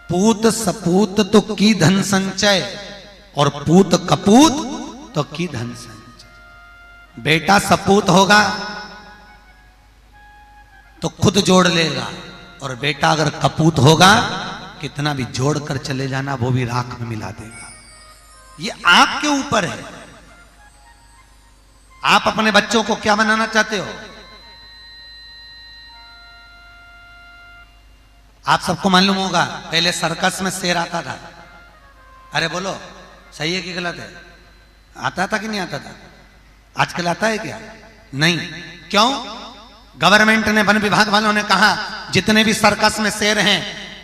पूत सपूत तो की धन संचय और पूत कपूत तो की धन संचय। बेटा सपूत होगा तो खुद जोड़ लेगा, और बेटा अगर कपूत होगा कितना भी जोड़ कर चले जाना वो भी राख में मिला देगा। ये आपके ऊपर है। आप अपने बच्चों को क्या बनाना चाहते हो? आप सबको मालूम होगा पहले सर्कस में शेर आता था। अरे बोलो सही है कि गलत है? आता था कि नहीं आता था? आजकल आता है क्या? नहीं। क्यों? गवर्नमेंट ने, वन विभाग वालों ने कहा जितने भी सर्कस में शेर हैं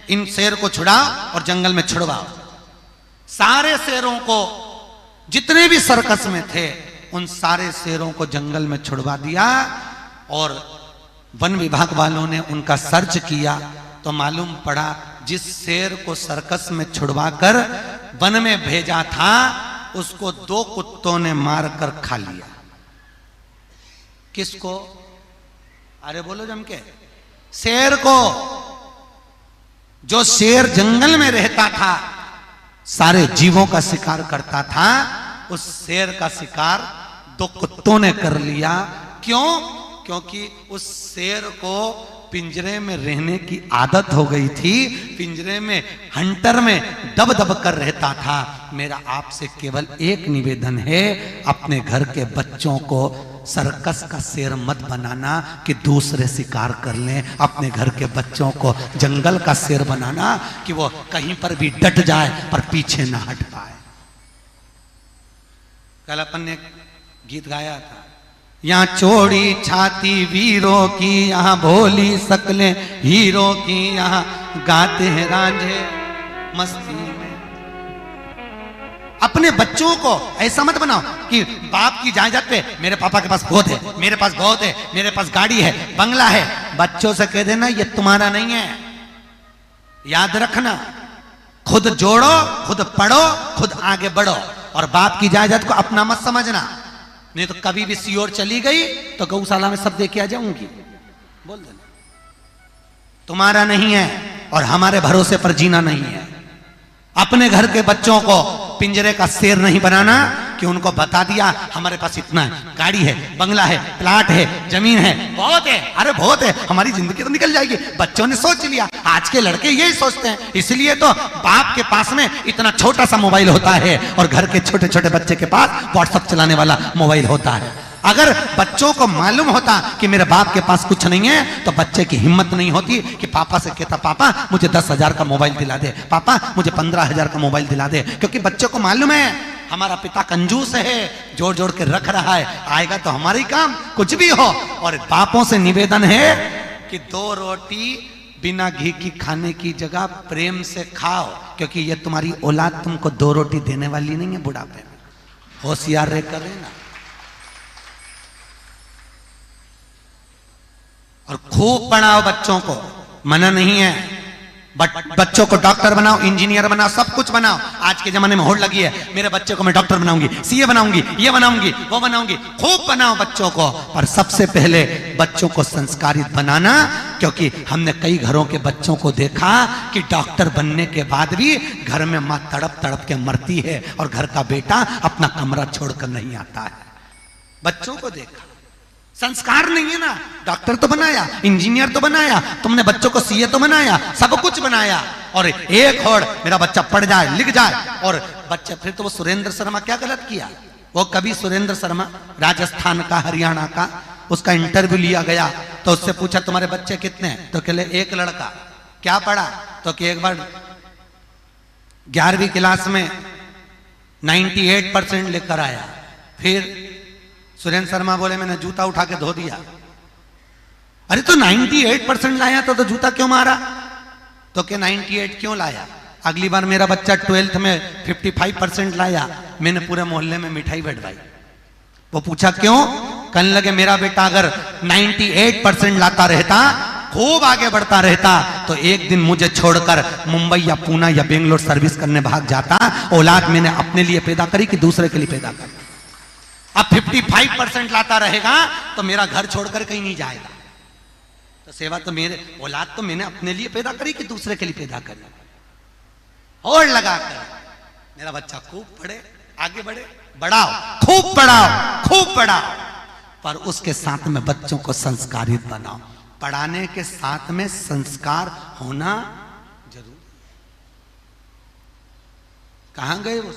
इन शेर को छुड़ाओ और जंगल में छुड़वाओ। सारे शेरों को, जितने भी सर्कस में थे उन सारे शेरों को जंगल में छुड़वा दिया। और वन विभाग वालों ने उनका सर्च किया तो मालूम पड़ा जिस शेर को सर्कस में छुड़वाकर वन में भेजा था उसको 2 कुत्तों ने मारकर खा लिया। किसको? अरे बोलो जम के। शेर को। जो शेर जंगल में रहता था, सारे जीवों का शिकार करता था, उस शेर का शिकार 2 कुत्तों ने कर लिया। क्यों? क्योंकि उस शेर को पिंजरे में रहने की आदत हो गई थी, पिंजरे में हंटर में दब दब कर रहता था। मेरा आपसे केवल एक निवेदन है, अपने घर के बच्चों को सर्कस का शेर मत बनाना कि दूसरे शिकार कर लें। अपने घर के बच्चों को जंगल का शेर बनाना कि वो कहीं पर भी डट जाए पर पीछे ना हट पाए। कल अपन ने गीत गाया था, यहाँ चौड़ी छाती वीरों की, यहाँ भोली शकलें हीरो की, यहाँ गाते हैं रांझे मस्ती में। अपने बच्चों को ऐसा मत बनाओ कि बाप की जायदाद पे मेरे पापा के पास बहुत है, मेरे पास बहुत है, मेरे पास गाड़ी है, बंगला है। बच्चों से कह देना ये तुम्हारा नहीं है। याद रखना, खुद जोड़ो, खुद पढ़ो, खुद आगे बढ़ो, और बाप की जायदाद को अपना मत समझना। नहीं तो कभी भी सियोर चली गई तो गौशाला में सब दे के आ जाऊंगी। बोल देना तुम्हारा नहीं है और हमारे भरोसे पर जीना नहीं है। अपने घर के बच्चों को पिंजरे का शेर नहीं बनाना कि उनको बता दिया हमारे पास इतना है, गाड़ी है, बंगला है, प्लाट है, जमीन है, बहुत है, अरे बहुत है, हमारी जिंदगी तो निकल जाएगी। बच्चों ने सोच लिया। आज के लड़के यही सोचते हैं, इसलिए तो बाप के पास में इतना छोटा सा मोबाइल होता है और घर के छोटे छोटे बच्चे के पास व्हाट्सएप चलाने वाला मोबाइल होता है। अगर बच्चों को मालूम होता कि मेरे बाप के पास कुछ नहीं है तो बच्चे की हिम्मत नहीं होती कि पापा से कहता पापा मुझे 10,000 का मोबाइल दिला दे, पापा मुझे 15,000 का मोबाइल दिला दे। क्योंकि बच्चों को मालूम है हमारा पिता कंजूस है, जोड़ जोड़ के रख रहा है, आएगा तो हमारी काम कुछ भी हो। और बापों से निवेदन है कि 2 रोटी बिना घी की खाने की जगह प्रेम से खाओ, क्योंकि ये तुम्हारी औलाद तुमको 2 रोटी देने वाली नहीं है बुढ़ापे में। होशियार रह कर रहना। और खूब पढ़ाओ बच्चों को, मना नहीं है, बट बच्चों को डॉक्टर बनाओ, इंजीनियर बनाओ, सब कुछ बनाओ। आज के जमाने में होड़ लगी है मेरे बच्चे को मैं डॉक्टर बनाऊंगी, सीए बनाऊंगी, ये बनाऊंगी, वो बनाऊंगी। खूब बनाओ बच्चों को, पर सबसे पहले बच्चों को संस्कारित बनाना। क्योंकि हमने कई घरों के बच्चों को देखा कि डॉक्टर बनने के बाद भी घर में मां तड़प तड़प के मरती है और घर का बेटा अपना कमरा छोड़कर नहीं आता है। बच्चों को देखा, संस्कार नहीं है ना। डॉक्टर तो बनाया, इंजीनियर तो बनाया, तुमने बच्चों को सीए तो बनाया, सब कुछ बनाया, और एक होड़ मेरा बच्चा पढ़ जाए, लिख जाए। और बच्चा फिर तो वो सुरेंद्र शर्मा क्या गलत किया? वो कभी सुरेंद्र शर्मा राजस्थान का, हरियाणा का, उसका इंटरव्यू लिया गया तो उससे पूछा तुम्हारे बच्चे कितने हैं? तो कहले 1 लड़का। क्या पढ़ा? तो कि एक बार 11वीं क्लास में 98% लेकर आया। फिर सुरेंद्र शर्मा बोले मैंने जूता उठा के धो दिया। अरे तो 98% लाया तो जूता क्यों मारा? तो क्या 98 क्यों लाया? अगली बार मेरा बच्चा 12th में 55% लाया, मैंने पूरे मोहल्ले में मिठाई बंटवाई। वो पूछा क्यों? कहने लगे मेरा बेटा अगर 98% लाता रहता, खूब आगे बढ़ता रहता, तो एक दिन मुझे छोड़कर मुंबई या पूना या बेंगलोर सर्विस करने भाग जाता। औलाद मैंने अपने लिए पैदा करी कि दूसरे के लिए पैदा करी? अब 55% लाता रहेगा तो मेरा घर छोड़कर कहीं नहीं जाएगा। तो सेवा तो मेरे, औलाद तो मैंने अपने लिए पैदा करी कि दूसरे के लिए पैदा करी? होड़ लगाकर मेरा बच्चा खूब पढ़े, आगे बढ़े, बढ़ाओ, खूब बढ़ाओ, खूब बढ़ाओ, पर उसके साथ में बच्चों को संस्कारित बनाओ। पढ़ाने के साथ में संस्कार होना जरूर। कहां गए वो?